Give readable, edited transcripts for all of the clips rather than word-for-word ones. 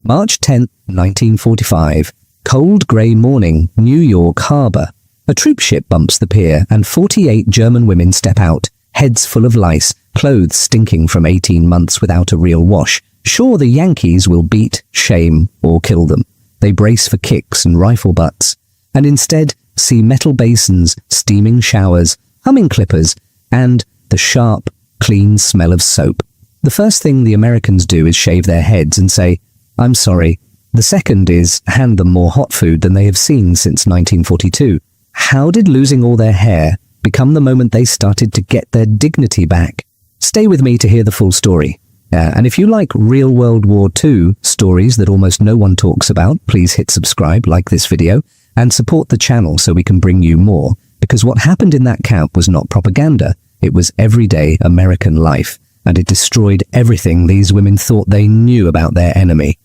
March 10, 1945. Cold grey morning, New York Harbor. A troop ship bumps the pier and 48 German women step out, heads full of lice, clothes stinking from 18 months without a real wash. Sure, the Yankees will beat, shame, or kill them. They brace for kicks and rifle butts, and instead see metal basins, steaming showers, humming clippers, and the sharp, clean smell of soap. The first thing the Americans do is shave their heads and say, "I'm sorry." The second is hand them more hot food than they have seen since 1942. How did losing all their hair become the moment they started to get their dignity back? Stay with me to hear the full story. And if you like real World War II stories that almost no one talks about, please hit subscribe, like this video, and support the channel so we can bring you more. Because what happened in that camp was not propaganda. It was everyday American life, and it destroyed everything these women thought they knew about their enemy.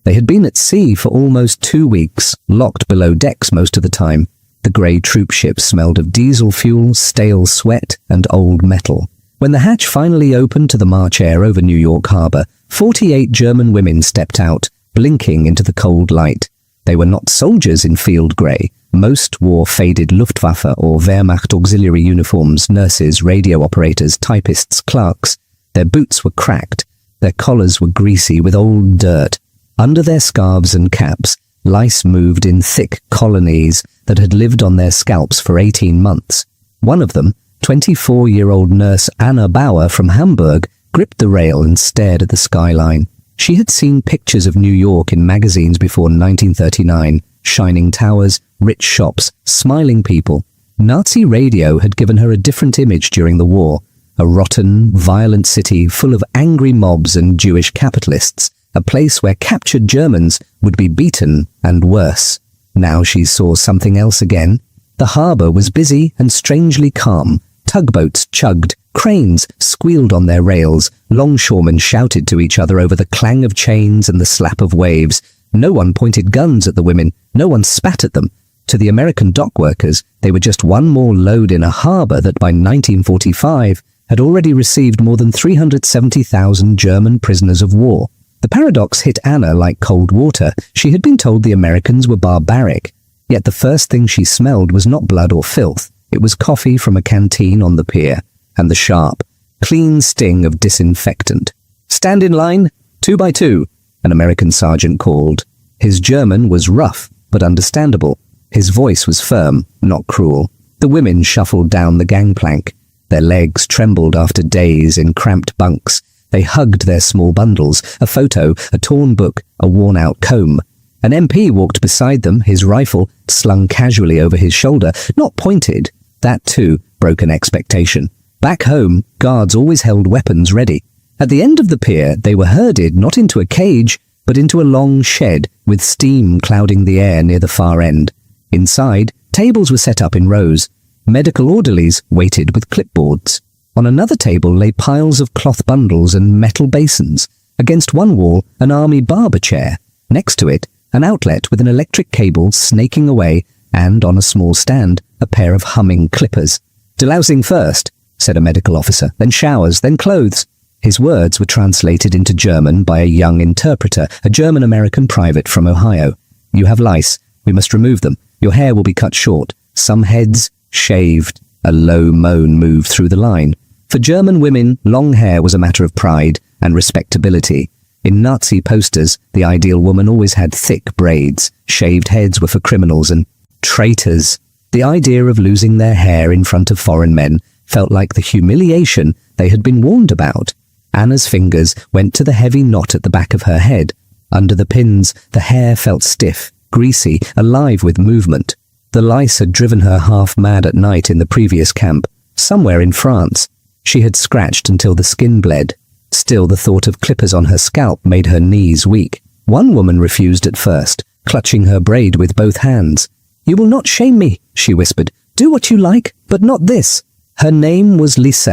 They had been at sea for almost 2 weeks, locked below decks most of the time. The grey troop ship smelled of diesel fuel, stale sweat, and old metal. When the hatch finally opened to the March air over New York Harbor, 48 German women stepped out, blinking into the cold light. They were not soldiers in field grey. Most wore faded Luftwaffe or Wehrmacht auxiliary uniforms, nurses, radio operators, typists, clerks. Their boots were cracked. Their collars were greasy with old dirt. Under their scarves and caps, lice moved in thick colonies that had lived on their scalps for 18 months. One of them, 24-year-old nurse Anna Bauer from Hamburg, gripped the rail and stared at the skyline. She had seen pictures of New York in magazines before 1939, shining towers, rich shops, smiling people. Nazi radio had given her a different image during the war, a rotten, violent city full of angry mobs and Jewish capitalists, a place where captured Germans would be beaten and worse. Now she saw something else again. The harbor was busy and strangely calm. Tugboats chugged, cranes squealed on their rails, longshoremen shouted to each other over the clang of chains and the slap of waves. No one pointed guns at the women, no one spat at them. To the American dock workers, they were just one more load in a harbor that by 1945 had already received more than 370,000 German prisoners of war. The paradox hit Anna like cold water. She had been told the Americans were barbaric, yet the first thing she smelled was not blood or filth. It was coffee from a canteen on the pier, and the sharp, clean sting of disinfectant. "Stand in line, 2 by 2, an American sergeant called. His German was rough, but understandable. His voice was firm, not cruel. The women shuffled down the gangplank. Their legs trembled after days in cramped bunks. They hugged their small bundles, a photo, a torn book, a worn-out comb. An MP walked beside them, his rifle slung casually over his shoulder, not pointed. That, too, broke an expectation. Back home, guards always held weapons ready. At the end of the pier, they were herded not into a cage, but into a long shed with steam clouding the air near the far end. Inside, tables were set up in rows. Medical orderlies waited with clipboards. On another table lay piles of cloth bundles and metal basins. Against one wall, an army barber chair. Next to it, an outlet with an electric cable snaking away, and on a small stand, a pair of humming clippers. "Delousing first," said a medical officer, "then showers, then clothes." His words were translated into German by a young interpreter, a German-American private from Ohio. "You have lice. We must remove them. Your hair will be cut short. Some heads shaved." A low moan moved through the line. For German women, long hair was a matter of pride and respectability. In Nazi posters, the ideal woman always had thick braids. Shaved heads were for criminals and traitors. The idea of losing their hair in front of foreign men felt like the humiliation they had been warned about. Anna's fingers went to the heavy knot at the back of her head. Under the pins, the hair felt stiff, greasy, alive with movement. The lice had driven her half mad at night in the previous camp, somewhere in France. She had scratched until the skin bled. Still, the thought of clippers on her scalp made her knees weak. One woman refused at first, clutching her braid with both hands. "You will not shame me," she whispered. "Do what you like, but not this." Her name was Lice,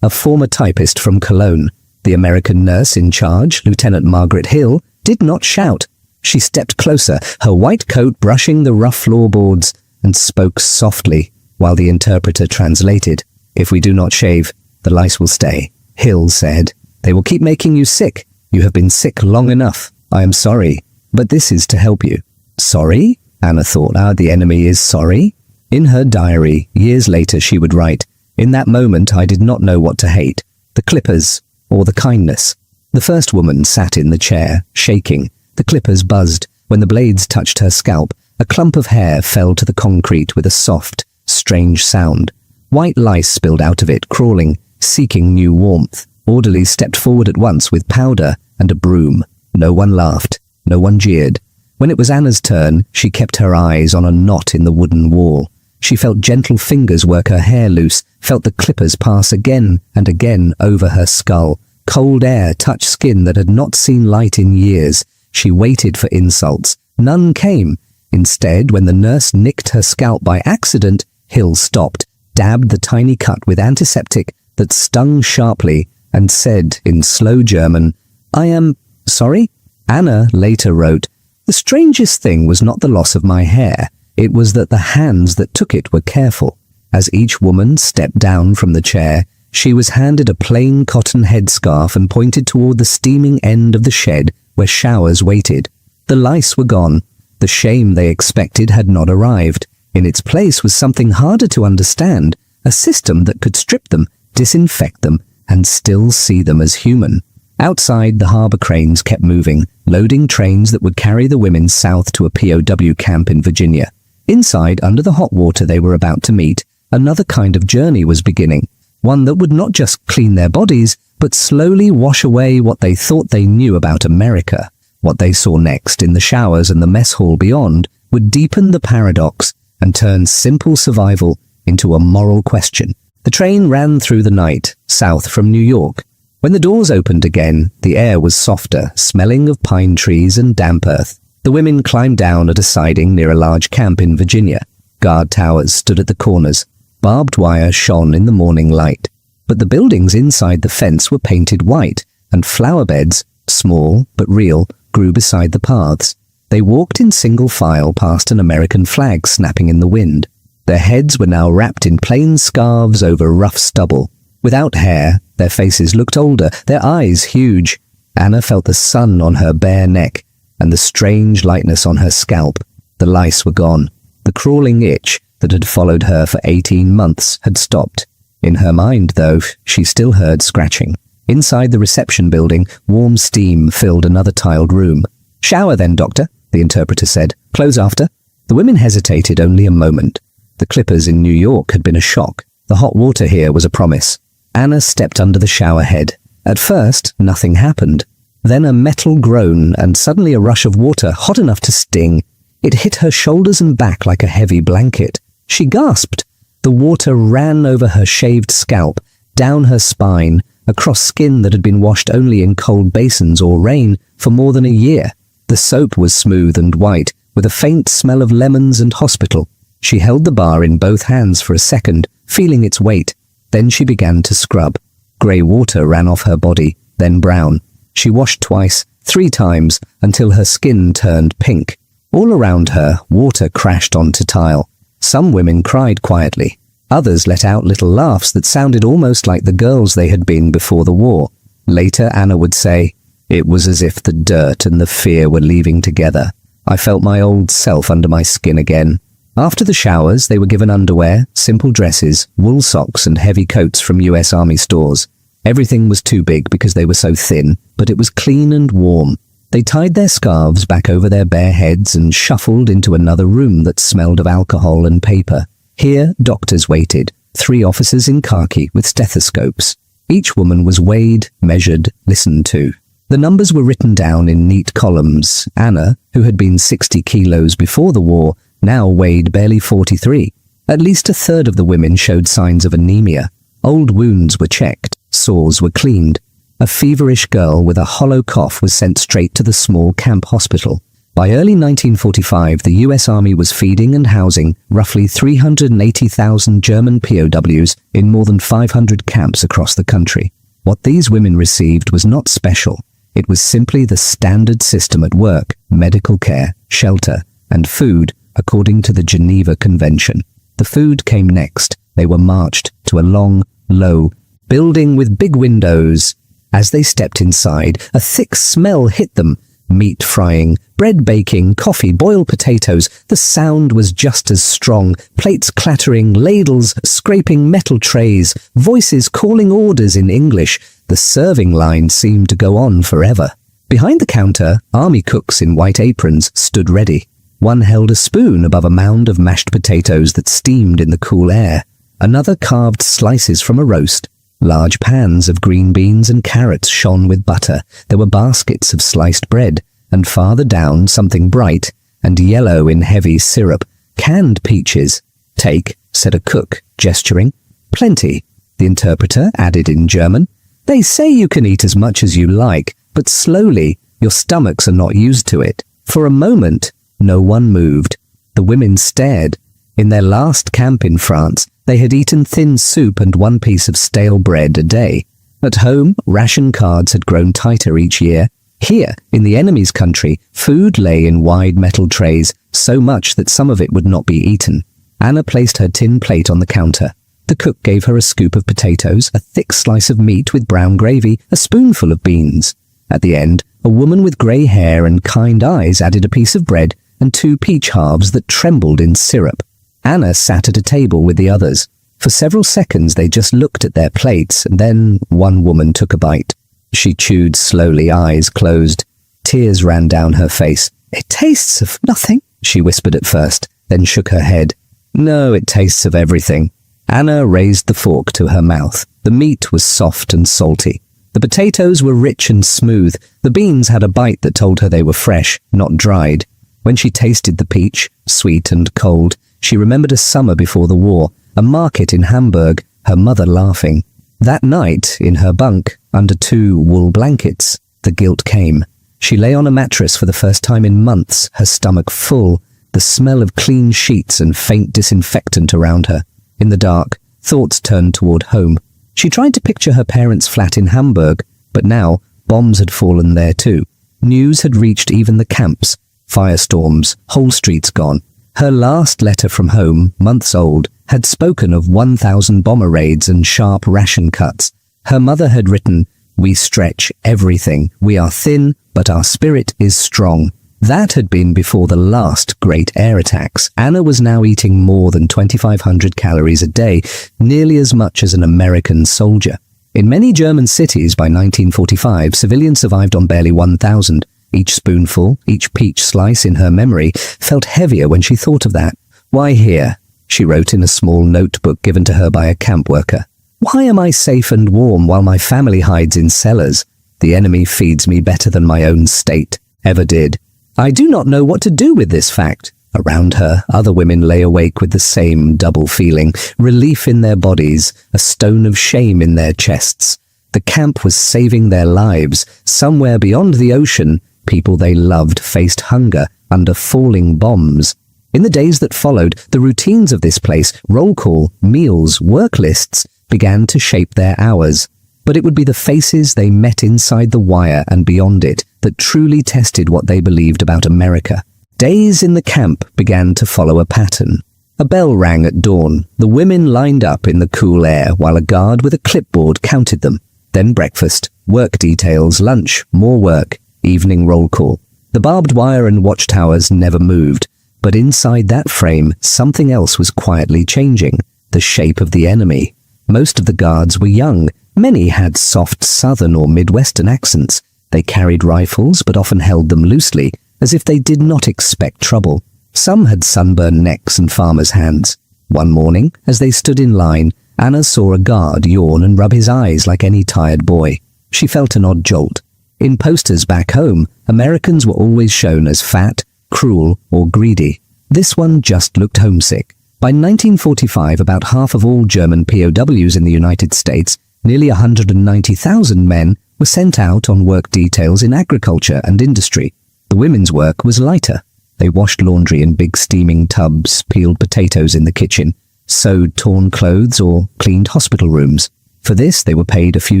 a former typist from Cologne. The American nurse in charge, Lieutenant Margaret Hill, did not shout. She stepped closer, her white coat brushing the rough floorboards, and spoke softly while the interpreter translated. "If we do not shave, the lice will stay," Hill said. "They will keep making you sick. You have been sick long enough." "I am sorry, but this is to help you." Sorry? Anna thought. The enemy is sorry? In her diary, years later, she would write, "In that moment, I did not know what to hate, the clippers or the kindness." The first woman sat in the chair, shaking. The clippers buzzed. When the blades touched her scalp, a clump of hair fell to the concrete with a soft, strange sound. White lice spilled out of it, crawling, seeking new warmth. Orderlies stepped forward at once with powder and a broom. No one laughed. No one jeered. When it was Anna's turn, she kept her eyes on a knot in the wooden wall. She felt gentle fingers work her hair loose, felt the clippers pass again and again over her skull. Cold air touched skin that had not seen light in years. She waited for insults. None came. Instead, when the nurse nicked her scalp by accident, Hill stopped, dabbed the tiny cut with antiseptic that stung sharply, and said in slow German, "I am sorry?" Anna later wrote, "The strangest thing was not the loss of my hair. It was that the hands that took it were careful." As each woman stepped down from the chair, she was handed a plain cotton headscarf and pointed toward the steaming end of the shed where showers waited. The lice were gone. The shame they expected had not arrived. In its place was something harder to understand, a system that could strip them, disinfect them, and still see them as human. Outside, the harbour cranes kept moving, loading trains that would carry the women south to a POW camp in Virginia. Inside, under the hot water they were about to meet, another kind of journey was beginning, one that would not just clean their bodies, but slowly wash away what they thought they knew about America. What they saw next in the showers and the mess hall beyond would deepen the paradox and turn simple survival into a moral question. The train ran through the night, south from New York. When the doors opened again, the air was softer, smelling of pine trees and damp earth. The women climbed down at a siding near a large camp in Virginia. Guard towers stood at the corners. Barbed wire shone in the morning light. But the buildings inside the fence were painted white, and flower beds, small but real, grew beside the paths. They walked in single file past an American flag snapping in the wind. Their heads were now wrapped in plain scarves over rough stubble. Without hair, their faces looked older, their eyes huge. Anna felt the sun on her bare neck and the strange lightness on her scalp. The lice were gone. The crawling itch that had followed her for 18 months had stopped. In her mind, though, she still heard scratching. Inside the reception building, warm steam filled another tiled room. "Shower then, doctor," the interpreter said. "Close after." The women hesitated only a moment. The clippers in New York had been a shock. The hot water here was a promise. Anna stepped under the shower head. At first, nothing happened. Then a metal groan and suddenly a rush of water, hot enough to sting. It hit her shoulders and back like a heavy blanket. She gasped. The water ran over her shaved scalp, down her spine, across skin that had been washed only in cold basins or rain for more than a year. The soap was smooth and white, with a faint smell of lemons and hospital. She held the bar in both hands for a second, feeling its weight. Then she began to scrub. Grey water ran off her body, then brown. She washed twice, 3 times, until her skin turned pink. All around her, water crashed onto tile. Some women cried quietly. Others let out little laughs that sounded almost like the girls they had been before the war. Later, Anna would say, "It was as if the dirt and the fear were leaving together. I felt my old self under my skin again." After the showers, they were given underwear, simple dresses, wool socks and heavy coats from US Army stores. Everything was too big because they were so thin, but it was clean and warm. They tied their scarves back over their bare heads and shuffled into another room that smelled of alcohol and paper. Here, doctors waited, 3 officers in khaki with stethoscopes. Each woman was weighed, measured, listened to. The numbers were written down in neat columns. Anna, who had been 60 kilos before the war, now weighed barely 43. At least a third of the women showed signs of anemia. Old wounds were checked, sores were cleaned. A feverish girl with a hollow cough was sent straight to the small camp hospital. By early 1945, the US Army was feeding and housing roughly 380,000 German POWs in more than 500 camps across the country. What these women received was not special. It was simply the standard system at work, medical care, shelter, and food according to the Geneva Convention. The food came next. They were marched to a long, low building with big windows. As they stepped inside, a thick smell hit them, Meat frying, bread baking, coffee, boiled potatoes. The sound was just as strong. Plates clattering, ladles scraping metal trays, voices calling orders in English. The serving line seemed to go on forever. Behind the counter, army cooks in white aprons stood ready. One held a spoon above a mound of mashed potatoes that steamed in the cool air. Another carved slices from a roast. Large pans of green beans and carrots shone with butter. There were baskets of sliced bread, and farther down something bright and yellow in heavy syrup. Canned peaches. "Take," said a cook, gesturing. "Plenty," the interpreter added in German. "They say you can eat as much as you like, but slowly, your stomachs are not used to it." For a moment, no one moved. The women stared. In their last camp in France, they had eaten thin soup and one piece of stale bread a day. At home, ration cards had grown tighter each year. Here, in the enemy's country, food lay in wide metal trays, so much that some of it would not be eaten. Anna placed her tin plate on the counter. The cook gave her a scoop of potatoes, a thick slice of meat with brown gravy, a spoonful of beans. At the end, a woman with grey hair and kind eyes added a piece of bread and 2 peach halves that trembled in syrup. Anna sat at a table with the others. For several seconds they just looked at their plates, and then one woman took a bite. She chewed slowly, eyes closed. Tears ran down her face. "It tastes of nothing," she whispered at first, then shook her head. "No, it tastes of everything." Anna raised the fork to her mouth. The meat was soft and salty. The potatoes were rich and smooth. The beans had a bite that told her they were fresh, not dried. When she tasted the peach, sweet and cold, she remembered a summer before the war, a market in Hamburg, her mother laughing. That night, in her bunk, under 2 wool blankets, the guilt came. She lay on a mattress for the first time in months, her stomach full, the smell of clean sheets and faint disinfectant around her. In the dark, thoughts turned toward home. She tried to picture her parents' flat in Hamburg, but now bombs had fallen there too. News had reached even the camps. Firestorms, whole streets gone. Her last letter from home, months old, had spoken of 1,000 bomber raids and sharp ration cuts. Her mother had written, "We stretch everything. We are thin, but our spirit is strong." That had been before the last great air attacks. Anna was now eating more than 2,500 calories a day, nearly as much as an American soldier. In many German cities by 1945, civilians survived on barely 1,000. Each spoonful, each peach slice in her memory felt heavier when she thought of that. "Why here?" she wrote in a small notebook given to her by a camp worker. "Why am I safe and warm while my family hides in cellars? The enemy feeds me better than my own state ever did. I do not know what to do with this fact." Around her, other women lay awake with the same double feeling, relief in their bodies, a stone of shame in their chests. The camp was saving their lives. Somewhere beyond the ocean, people they loved faced hunger under falling bombs. In the days that followed, the routines of this place, roll call, meals, work lists, began to shape their hours. But it would be the faces they met inside the wire and beyond it that truly tested what they believed about America. Days in the camp began to follow a pattern. A bell rang at dawn. The women lined up in the cool air while a guard with a clipboard counted them. Then breakfast, work details, lunch, more work, evening roll call. The barbed wire and watchtowers never moved, but inside that frame, something else was quietly changing, the shape of the enemy. Most of the guards were young. Many had soft southern or midwestern accents. They carried rifles, but often held them loosely, as if they did not expect trouble. Some had sunburned necks and farmers' hands. One morning, as they stood in line, Anna saw a guard yawn and rub his eyes like any tired boy. She felt an odd jolt. In posters back home, Americans were always shown as fat, cruel, or greedy. This one just looked homesick. By 1945, about half of all German POWs in the United States, nearly 190,000 men, were sent out on work details in agriculture and industry. The women's work was lighter. They washed laundry in big steaming tubs, peeled potatoes in the kitchen, sewed torn clothes, or cleaned hospital rooms. For this, they were paid a few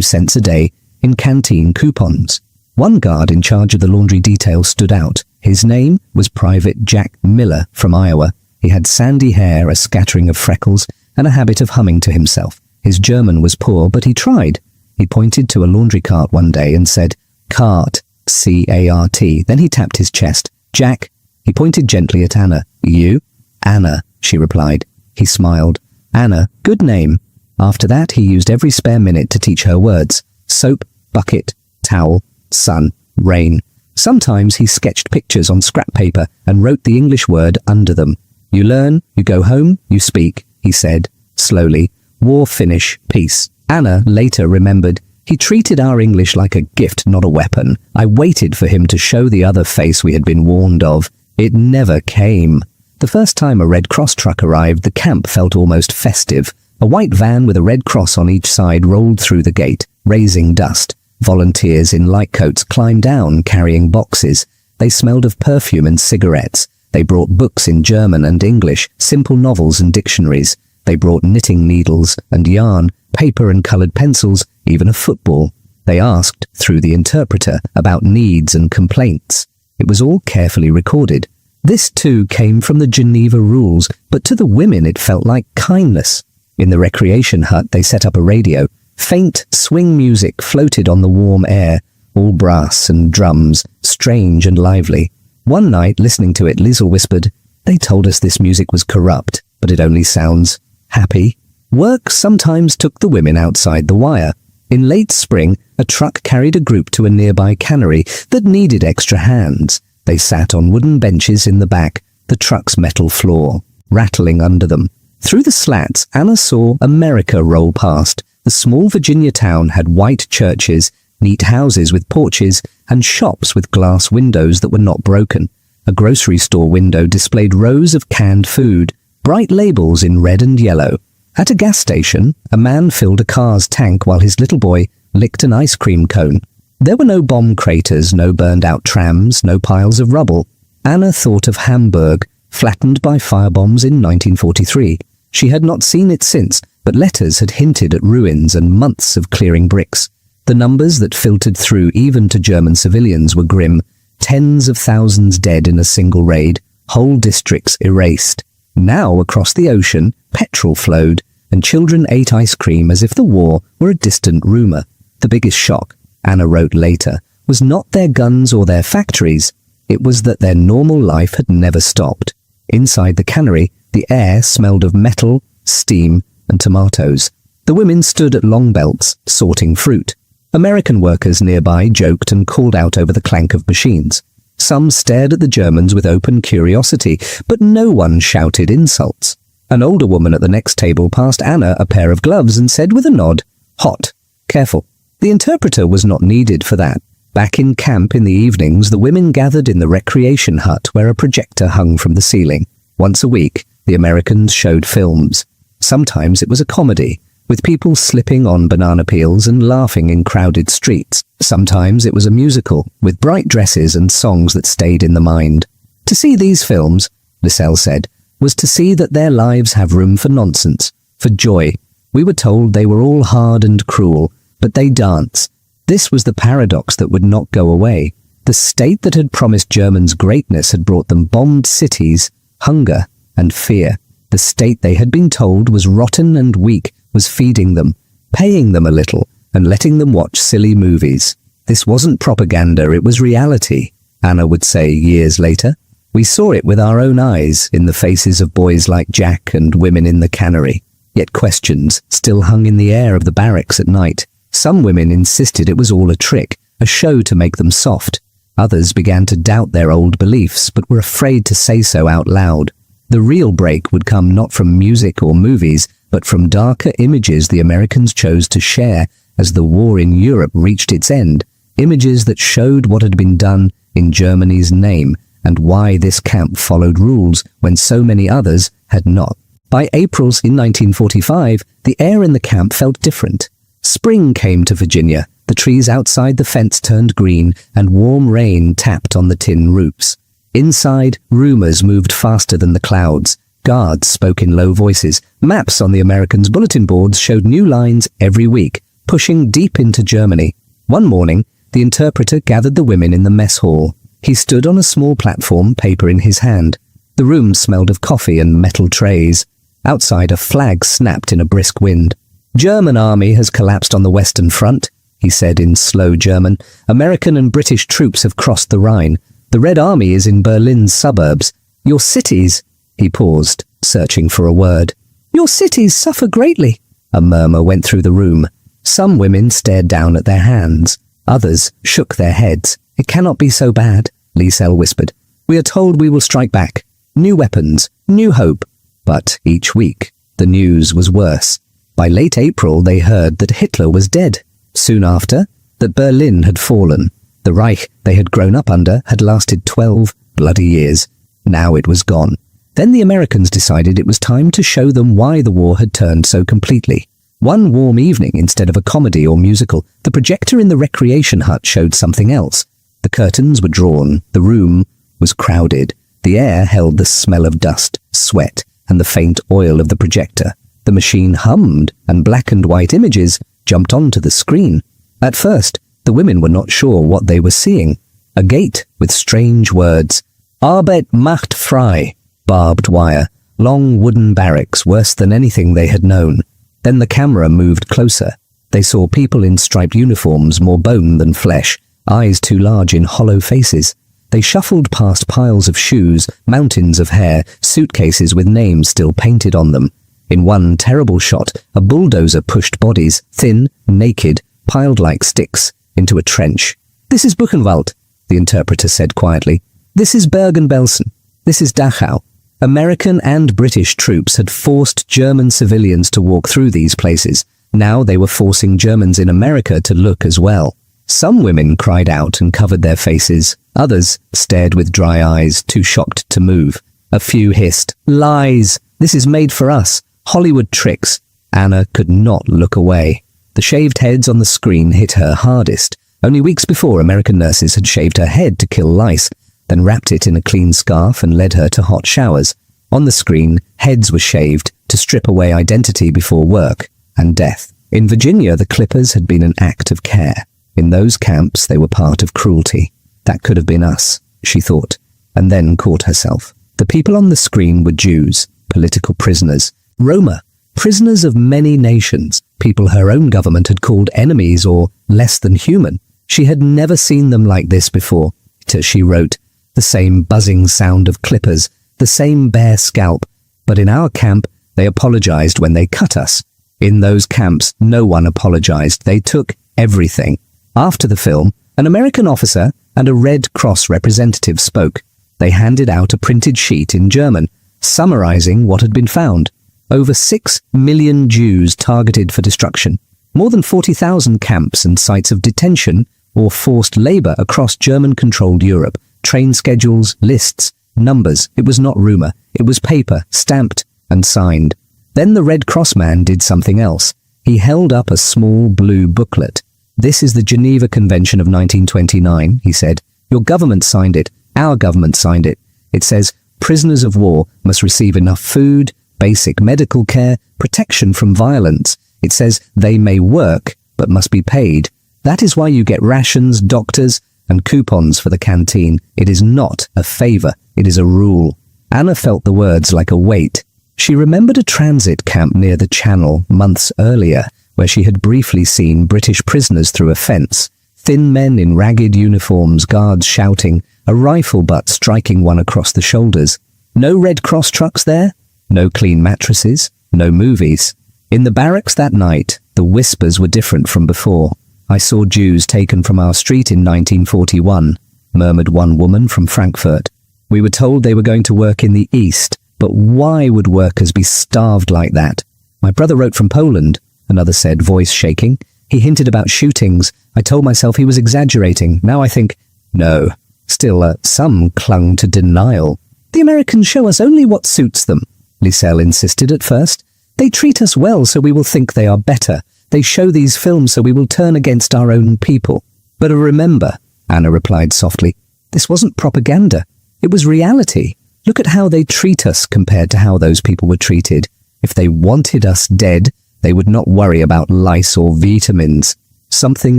cents a day in canteen coupons. One guard in charge of the laundry detail stood out. His name was Private Jack Miller from Iowa. He had sandy hair, a scattering of freckles, and a habit of humming to himself. His German was poor, but he tried. He pointed to a laundry cart one day and said, "Cart, C-A-R-T. Then he tapped his chest. Jack. He pointed gently at Anna. You? Anna, she replied. He smiled. Anna, good name. After that, he used every spare minute to teach her words. Soap, bucket, towel, sun, rain. Sometimes he sketched pictures on scrap paper and wrote the English word under them. You learn, you go home, you speak, he said, slowly. War finish, peace. Anna later remembered, he treated our English like a gift, not a weapon. I waited for him to show the other face we had been warned of. It never came. The first time a Red Cross truck arrived, the camp felt almost festive. A white van with a red cross on each side rolled through the gate, raising dust. Volunteers in light coats climbed down, carrying boxes. They smelled of perfume and cigarettes. They brought books in German and English, simple novels and dictionaries. They brought knitting needles and yarn, paper and coloured pencils, even a football. They asked, through the interpreter, about needs and complaints. It was all carefully recorded. This too came from the Geneva rules, but to the women it felt like kindness. In the recreation hut they set up a radio. Faint swing music floated on the warm air, all brass and drums, strange and lively. One night, listening to it, Liesl whispered, "They told us this music was corrupt, but it only sounds happy." Work sometimes took the women outside the wire. In late spring, a truck carried a group to a nearby cannery that needed extra hands. They sat on wooden benches in the back, the truck's metal floor, rattling under them. Through the slats, Anna saw America roll past. The small Virginia town had white churches, neat houses with porches, and shops with glass windows that were not broken. A grocery store window displayed rows of canned food, bright labels in red and yellow. At a gas station, a man filled a car's tank while his little boy licked an ice cream cone. There were no bomb craters, no burned-out trams, no piles of rubble. Anna thought of Hamburg, flattened by firebombs in 1943. She had not seen it since, but letters had hinted at ruins and months of clearing bricks. The numbers that filtered through even to German civilians were grim. Tens of thousands dead in a single raid, whole districts erased. Now, across the ocean, petrol flowed, and children ate ice cream as if the war were a distant rumour. The biggest shock, Anna wrote later, was not their guns or their factories. It was that their normal life had never stopped. Inside the cannery, the air smelled of metal, steam, and tomatoes. The women stood at long belts, sorting fruit. American workers nearby joked and called out over the clank of machines. Some stared at the Germans with open curiosity, but no one shouted insults. An older woman at the next table passed Anna a pair of gloves and said with a nod, "Hot. Careful." The interpreter was not needed for that. Back in camp in the evenings, the women gathered in the recreation hut where a projector hung from the ceiling. Once a week, the Americans showed films. Sometimes it was a comedy, with people slipping on banana peels and laughing in crowded streets. Sometimes it was a musical, with bright dresses and songs that stayed in the mind. To see these films, Lice said, was to see that their lives have room for nonsense, for joy. We were told they were all hard and cruel, but they dance. This was the paradox that would not go away. The state that had promised Germans greatness had brought them bombed cities, hunger, and fear. The state they had been told was rotten and weak was feeding them, paying them a little, and letting them watch silly movies. This wasn't propaganda, it was reality, Anna would say years later. We saw it with our own eyes in the faces of boys like Jack and women in the cannery. Yet questions still hung in the air of the barracks at night. Some women insisted it was all a trick, a show to make them soft. Others began to doubt their old beliefs, but were afraid to say so out loud. The real break would come not from music or movies, but from darker images the Americans chose to share as the war in Europe reached its end, images that showed what had been done in Germany's name and why this camp followed rules when so many others had not. By April in 1945, the air in the camp felt different. Spring came to Virginia, the trees outside the fence turned green, and warm rain tapped on the tin roofs. Inside, rumors moved faster than the clouds. Guards spoke in low voices. Maps on the Americans' bulletin boards showed new lines every week, pushing deep into Germany. One morning, the interpreter gathered the women in the mess hall. He stood on a small platform, paper in his hand. The room smelled of coffee and metal trays. Outside, a flag snapped in a brisk wind. "German army has collapsed on the Western Front," he said in slow German. American and British troops have crossed the Rhine. The Red Army is in Berlin's suburbs. Your cities—" he paused, searching for a word. "Your cities suffer greatly." A murmur went through the room. Some women stared down at their hands. Others shook their heads. "It cannot be so bad," Lice whispered. "We are told we will strike back. New weapons, new hope." But each week, the news was worse. By late April, they heard that Hitler was dead. Soon after, that Berlin had fallen. The Reich they had grown up under had lasted 12 bloody years. Now it was gone. Then the Americans decided it was time to show them why the war had turned so completely. One warm evening, instead of a comedy or musical, the projector in the recreation hut showed something else. The curtains were drawn. The room was crowded. The air held the smell of dust, sweat, and the faint oil of the projector. The machine hummed, and black and white images jumped onto the screen. At first, the women were not sure what they were seeing. A gate with strange words. Arbeit macht frei. Barbed wire. Long wooden barracks, worse than anything they had known. Then the camera moved closer. They saw people in striped uniforms, more bone than flesh, eyes too large in hollow faces. They shuffled past piles of shoes, mountains of hair, suitcases with names still painted on them. In one terrible shot, a bulldozer pushed bodies, thin, naked, piled like sticks, into a trench. "This is Buchenwald," the interpreter said quietly. "This is Bergen-Belsen. This is Dachau." American and British troops had forced German civilians to walk through these places. Now they were forcing Germans in America to look as well. Some women cried out and covered their faces. Others stared with dry eyes, too shocked to move. A few hissed, "Lies! This is made for us. Hollywood tricks." Anna could not look away. The shaved heads on the screen hit her hardest. Only weeks before, American nurses had shaved her head to kill lice, then wrapped it in a clean scarf and led her to hot showers. On the screen, heads were shaved to strip away identity before work and death. In Virginia, the clippers had been an act of care. In those camps, they were part of cruelty. That could have been us, she thought, and then caught herself. The people on the screen were Jews, political prisoners, Roma, prisoners of many nations, people her own government had called enemies or less than human. She had never seen them like this before. She wrote, the same buzzing sound of clippers, the same bare scalp. But in our camp, they apologized when they cut us. In those camps, no one apologized. They took everything. After the film, an American officer and a Red Cross representative spoke. They handed out a printed sheet in German, summarizing what had been found. Over 6 million Jews targeted for destruction. More than 40,000 camps and sites of detention or forced labor across German-controlled Europe. Train schedules, lists, numbers. It was not rumor. It was paper, stamped and signed. Then the Red Cross man did something else. He held up a small blue booklet. "This is the Geneva Convention of 1929, he said. "Your government signed it. Our government signed it. It says prisoners of war must receive enough food, basic medical care, protection from violence. It says they may work, but must be paid. That is why you get rations, doctors, and coupons for the canteen. It is not a favor. It is a rule." Anna felt the words like a weight. She remembered a transit camp near the Channel months earlier, where she had briefly seen British prisoners through a fence. Thin men in ragged uniforms, guards shouting, a rifle butt striking one across the shoulders. No Red Cross trucks there, no clean mattresses, no movies. In the barracks that night, the whispers were different from before. "I saw Jews taken from our street in 1941, murmured one woman from Frankfurt. "We were told they were going to work in the East, but why would workers be starved like that?" "My brother wrote from Poland," another said, voice shaking. "He hinted about shootings. I told myself he was exaggerating. Now I think, no." Still, some clung to denial. "The Americans show us only what suits them," Lice insisted at first. "They treat us well so we will think they are better. They show these films so we will turn against our own people." "But remember," Anna replied softly, "this wasn't propaganda. It was reality. Look at how they treat us compared to how those people were treated. If they wanted us dead, they would not worry about lice or vitamins. Something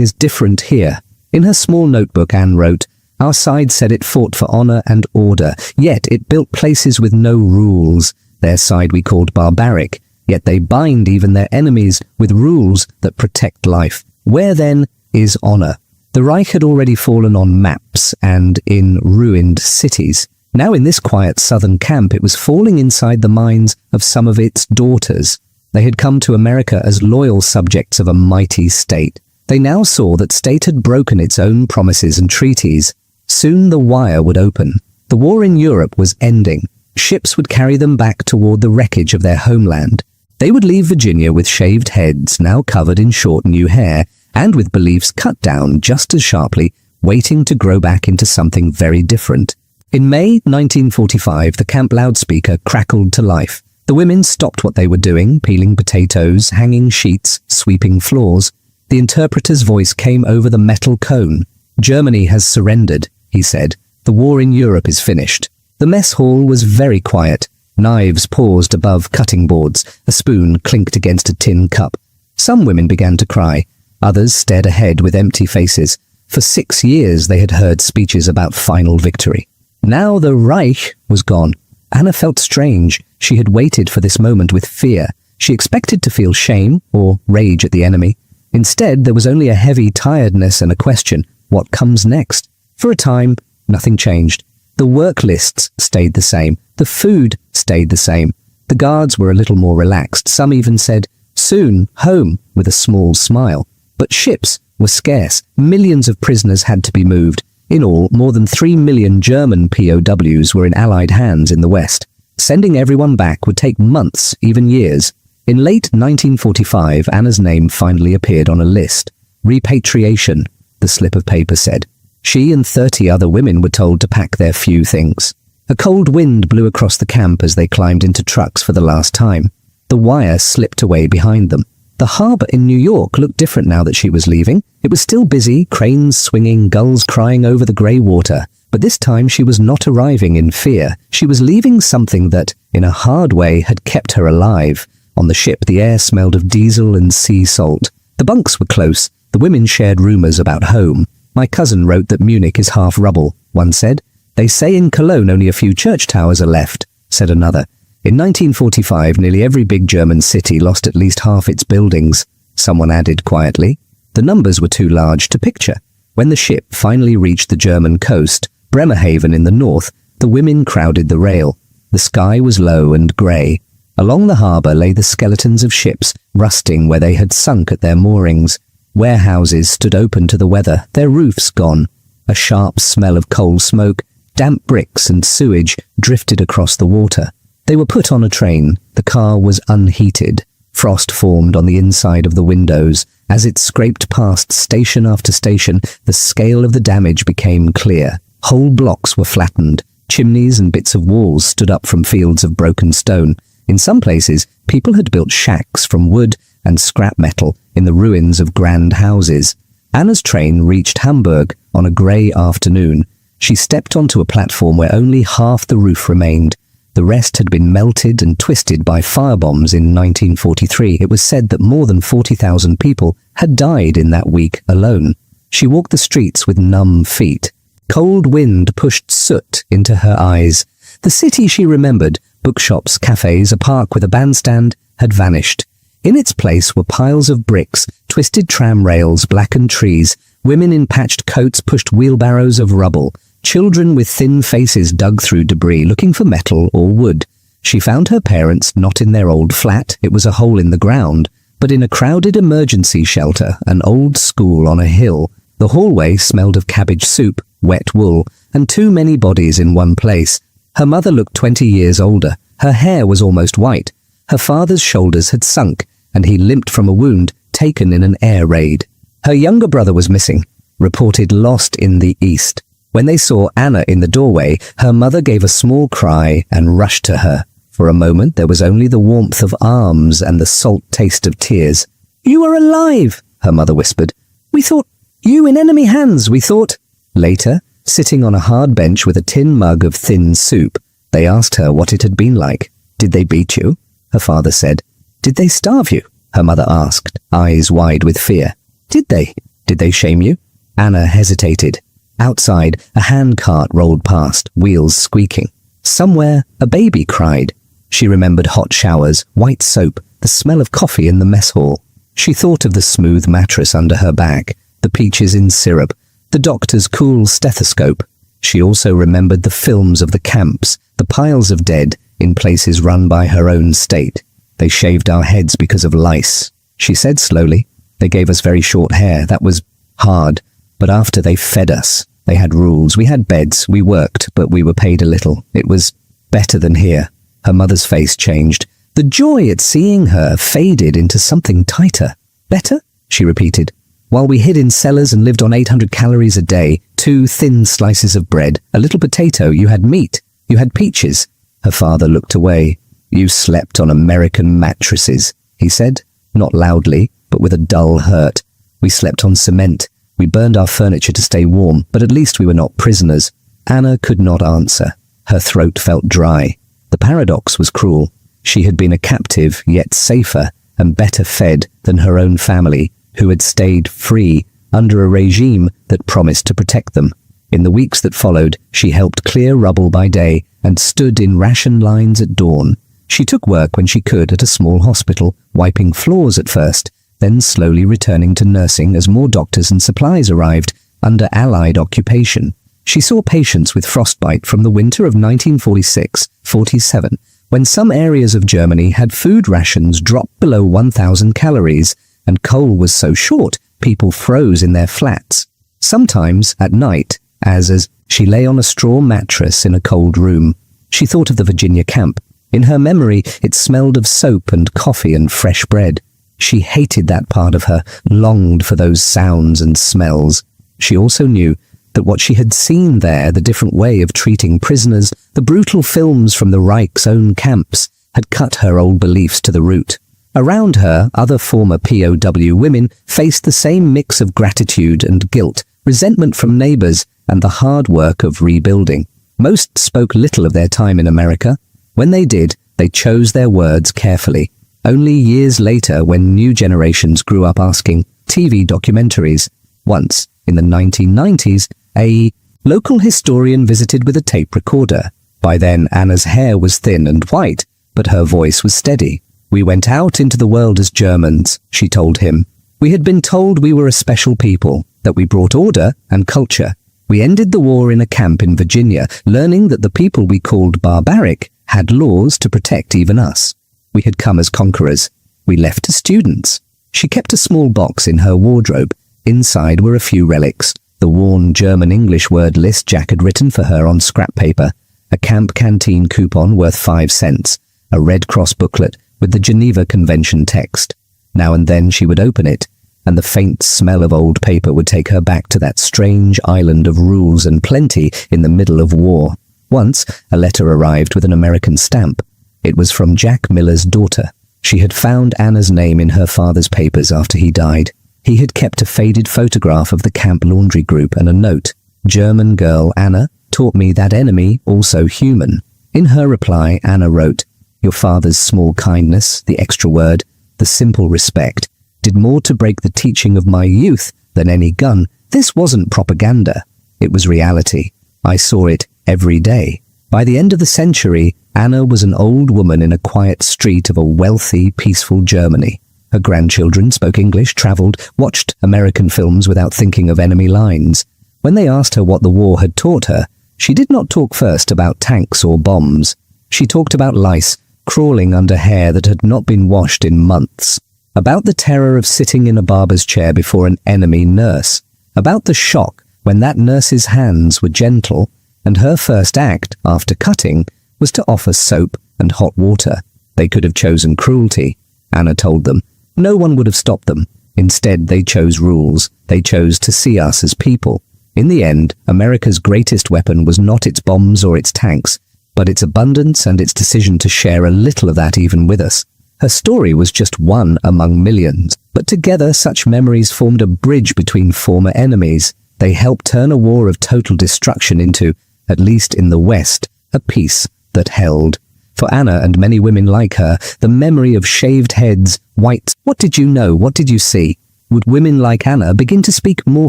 is different here." In her small notebook, Anne wrote, "Our side said it fought for honor and order, yet it built places with no rules. Their side we called barbaric, yet they bind even their enemies with rules that protect life. Where then is honor. The Reich had already fallen on maps and in ruined cities. Now in this quiet southern camp, it was falling inside the minds of some of its daughters. They had come to America as loyal subjects of a mighty state. They now saw that state had broken its own promises and treaties. Soon the wire would open. The war in Europe was ending. Ships would carry them back toward the wreckage of their homeland. They would leave Virginia with shaved heads, now covered in short new hair, and with beliefs cut down just as sharply, waiting to grow back into something very different. In May 1945, the camp loudspeaker crackled to life. The women stopped what they were doing, peeling potatoes, hanging sheets, sweeping floors. The interpreter's voice came over the metal cone. "Germany has surrendered," he said. "The war in Europe is finished." The mess hall was very quiet. Knives paused above cutting boards. A spoon clinked against a tin cup. Some women began to cry. Others stared ahead with empty faces. For 6 years they had heard speeches about final victory. Now the Reich was gone. Anna felt strange. She had waited for this moment with fear. She expected to feel shame or rage at the enemy. Instead, there was only a heavy tiredness and a question, what comes next? For a time, nothing changed. The work lists stayed the same. The food stayed the same. The guards were a little more relaxed. Some even said, "Soon, home," with a small smile. But ships were scarce. Millions of prisoners had to be moved. In all, more than 3 million German POWs were in Allied hands in the West. Sending everyone back would take months, even years. In late 1945, Anna's name finally appeared on a list. Repatriation, the slip of paper said. She and 30 other women were told to pack their few things. A cold wind blew across the camp as they climbed into trucks for the last time. The wire slipped away behind them. The harbour in New York looked different now that she was leaving. It was still busy, cranes swinging, gulls crying over the grey water. But this time she was not arriving in fear. She was leaving something that, in a hard way, had kept her alive. On the ship, the air smelled of diesel and sea salt. The bunks were close. The women shared rumours about home. "My cousin wrote that Munich is half rubble," one said. "They say in Cologne only a few church towers are left," said another. In 1945, nearly every big German city lost at least half its buildings, someone added quietly. The numbers were too large to picture. When the ship finally reached the German coast, Bremerhaven in the north, the women crowded the rail. The sky was low and grey. Along the harbour lay the skeletons of ships, rusting where they had sunk at their moorings. Warehouses stood open to the weather, their roofs gone. A sharp smell of coal smoke, damp bricks and sewage drifted across the water. They were put on a train. The car was unheated. Frost formed on the inside of the windows. As it scraped past station after station, the scale of the damage became clear. Whole blocks were flattened. Chimneys and bits of walls stood up from fields of broken stone. In some places, people had built shacks from wood and scrap metal in the ruins of grand houses. Anna's train reached Hamburg on a grey afternoon. She stepped onto a platform where only half the roof remained. The rest had been melted and twisted by firebombs in 1943. It was said that more than 40,000 people had died in that week alone. She walked the streets with numb feet. Cold wind pushed soot into her eyes. The city she remembered, bookshops, cafes, a park with a bandstand, had vanished. In its place were piles of bricks, twisted tram rails, blackened trees. Women in patched coats pushed wheelbarrows of rubble. Children with thin faces dug through debris, looking for metal or wood. She found her parents not in their old flat, it was a hole in the ground, but in a crowded emergency shelter, an old school on a hill. The hallway smelled of cabbage soup, wet wool, and too many bodies in one place. Her mother looked 20 years older. Her hair was almost white. Her father's shoulders had sunk, and he limped from a wound taken in an air raid. Her younger brother was missing, reported lost in the east. When they saw Anna in the doorway, her mother gave a small cry and rushed to her. For a moment there was only the warmth of arms and the salt taste of tears. "You are alive," her mother whispered. "We thought you in enemy hands, we thought." Later, sitting on a hard bench with a tin mug of thin soup, they asked her what it had been like. "Did they beat you?" her father said. "Did they starve you?" her mother asked, eyes wide with fear. Did they shame you?" Anna hesitated. Outside, a handcart rolled past, wheels squeaking. Somewhere, a baby cried. She remembered hot showers, white soap, the smell of coffee in the mess hall. She thought of the smooth mattress under her back, the peaches in syrup, the doctor's cool stethoscope. She also remembered the films of the camps, the piles of dead in places run by her own state. They shaved our heads because of lice, she said slowly. They gave us very short hair. That was hard. But after they fed us, they had rules. We had beds. We worked, but we were paid a little. It was better than here. Her mother's face changed. The joy at seeing her faded into something tighter. Better? She repeated. While we hid in cellars and lived on 800 calories a day, 2 thin slices of bread, a little potato, you had meat, you had peaches. Her father looked away. You slept on American mattresses, he said, not loudly, but with a dull hurt. We slept on cement. We burned our furniture to stay warm, but at least we were not prisoners. Anna could not answer. Her throat felt dry. The paradox was cruel. She had been a captive, yet safer and better fed than her own family, who had stayed free under a regime that promised to protect them. In the weeks that followed, she helped clear rubble by day and stood in ration lines at dawn. She took work when she could at a small hospital, wiping floors at first, then slowly returning to nursing as more doctors and supplies arrived under Allied occupation. She saw patients with frostbite from the winter of 1946-47, when some areas of Germany had food rations drop below 1,000 calories, and coal was so short people froze in their flats. Sometimes at night, as she lay on a straw mattress in a cold room, she thought of the Virginia camp. In her memory, it smelled of soap and coffee and fresh bread. She hated that part of her, longed for those sounds and smells. She also knew that what she had seen there, the different way of treating prisoners, the brutal films from the Reich's own camps, had cut her old beliefs to the root. Around her, other former POW women faced the same mix of gratitude and guilt, resentment from neighbors, and the hard work of rebuilding. Most spoke little of their time in America. When they did, they chose their words carefully. Only years later, when new generations grew up asking TV documentaries. Once, in the 1990s, a local historian visited with a tape recorder. By then, Anna's hair was thin and white, but her voice was steady. We went out into the world as Germans, she told him. We had been told we were a special people, that we brought order and culture. We ended the war in a camp in Virginia, learning that the people we called barbaric had laws to protect even us. We had come as conquerors. We left as students. She kept a small box in her wardrobe. Inside were a few relics. The worn German-English word list Jack had written for her on scrap paper, a camp canteen coupon worth 5 cents, a Red Cross booklet with the Geneva Convention text. Now and then she would open it, and the faint smell of old paper would take her back to that strange island of rules and plenty in the middle of war. Once, a letter arrived with an American stamp. It was from Jack Miller's daughter. She had found Anna's name in her father's papers after he died. He had kept a faded photograph of the camp laundry group and a note. German girl Anna taught me that enemy also human. In her reply, Anna wrote, your father's small kindness, the extra word, the simple respect, did more to break the teaching of my youth than any gun. This wasn't propaganda. It was reality. I saw it every day. By the end of the century, Anna was an old woman in a quiet street of a wealthy, peaceful Germany. Her grandchildren spoke English, traveled, watched American films without thinking of enemy lines. When they asked her what the war had taught her, she did not talk first about tanks or bombs. She talked about lice crawling under hair that had not been washed in months, about the terror of sitting in a barber's chair before an enemy nurse, about the shock when that nurse's hands were gentle, and her first act, after cutting, was to offer soap and hot water. They could have chosen cruelty, Anna told them. No one would have stopped them. Instead, they chose rules. They chose to see us as people. In the end, America's greatest weapon was not its bombs or its tanks, but its abundance and its decision to share a little of that even with us. Her story was just one among millions, but together such memories formed a bridge between former enemies. They helped turn a war of total destruction into, at least in the West, a peace that held. For Anna and many women like her, the memory of shaved heads, white, what did you know, what did you see? Would women like Anna begin to speak more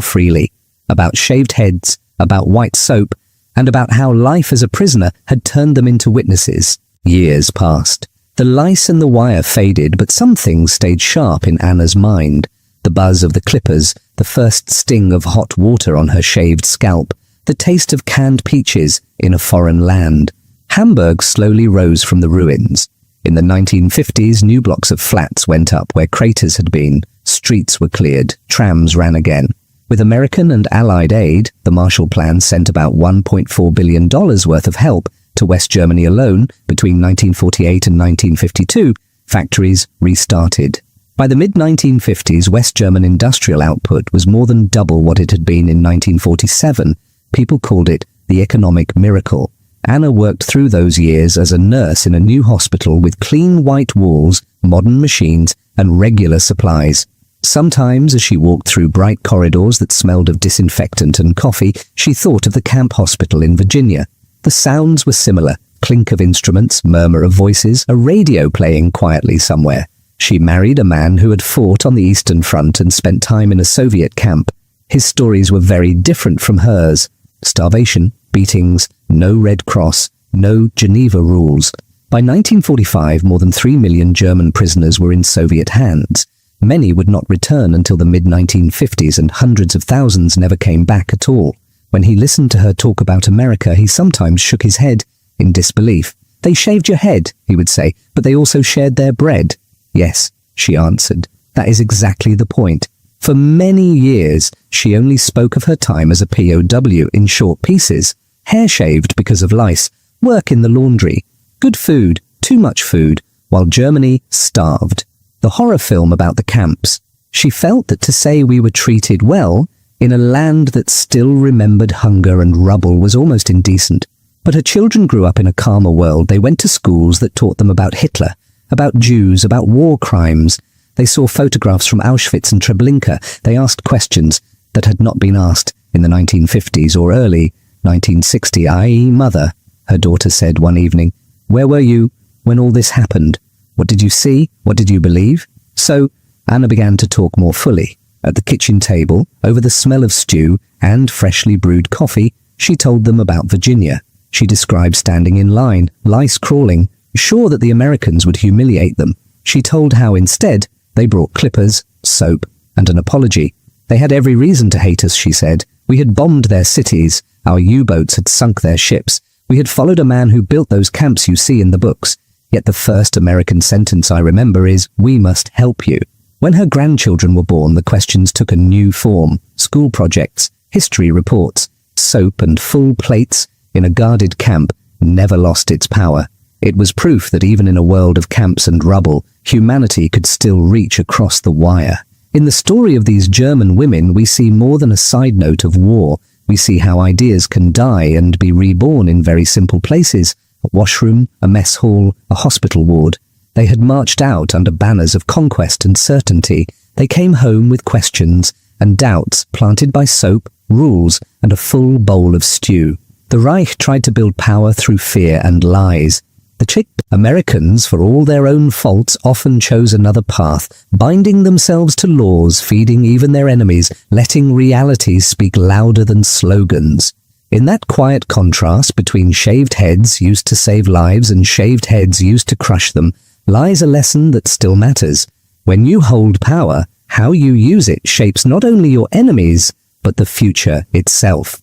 freely about shaved heads, about white soap, and about how life as a prisoner had turned them into witnesses? Years passed. The lice and the wire faded, but some things stayed sharp in Anna's mind. The The buzz of the clippers, the first sting of hot water on her shaved scalp, the taste of canned peaches in a foreign land. Hamburg slowly rose from the ruins. In the 1950s, new blocks of flats went up where craters had been, streets were cleared, trams ran again. With American and Allied aid, the Marshall Plan sent about $1.4 billion worth of help to West Germany alone. Between 1948 and 1952, factories restarted. By the mid-1950s, West German industrial output was more than double what it had been in 1947. People called it the economic miracle. Anna worked through those years as a nurse in a new hospital with clean white walls, modern machines, and regular supplies. Sometimes, as she walked through bright corridors that smelled of disinfectant and coffee, she thought of the camp hospital in Virginia. The sounds were similar: clink of instruments, murmur of voices, a radio playing quietly somewhere. She married a man who had fought on the Eastern Front and spent time in a Soviet camp. His stories were very different from hers. Starvation, beatings, no Red Cross, no Geneva rules. By 1945, more than 3 million German prisoners were in Soviet hands. Many would not return until the mid-1950s, and hundreds of thousands never came back at all. When he listened to her talk about America, he sometimes shook his head in disbelief. "They shaved your head," he would say, "but they also shared their bread." "Yes," she answered, "that is exactly the point." For many years, she only spoke of her time as a POW in short pieces: hair shaved because of lice, work in the laundry, good food, too much food, while Germany starved. The horror film about the camps. She felt that to say we were treated well, in a land that still remembered hunger and rubble, was almost indecent. But her children grew up in a calmer world. They went to schools that taught them about Hitler, about Jews, about war crimes. They saw photographs from Auschwitz and Treblinka. They asked questions that had not been asked in the 1950s or early 1960, i.e. "Mother," her daughter said one evening, "where were you when all this happened? What did you see? What did you believe?" So Anna began to talk more fully. At the kitchen table, over the smell of stew and freshly brewed coffee, she told them about Virginia. She described standing in line, lice crawling, sure that the Americans would humiliate them. She told how instead they brought clippers, soap, and an apology. They had every reason to hate us, she said. We had bombed their cities. Our U-boats had sunk their ships. We had followed a man who built those camps you see in the books. Yet the first American sentence I remember is, "We must help you." When her grandchildren were born, the questions took a new form. School projects, history reports, soap and full plates in a guarded camp never lost its power. It was proof that even in a world of camps and rubble, humanity could still reach across the wire. In the story of these German women, we see more than a side note of war. We see how ideas can die and be reborn in very simple places: a washroom, a mess hall, a hospital ward. They had marched out under banners of conquest and certainty. They came home with questions and doubts planted by soap, rules, and a full bowl of stew. The Reich tried to build power through fear and lies. The Americans, for all their own faults, often chose another path, binding themselves to laws, feeding even their enemies, letting realities speak louder than slogans. In that quiet contrast between shaved heads used to save lives and shaved heads used to crush them, lies a lesson that still matters. When you hold power, how you use it shapes not only your enemies, but the future itself.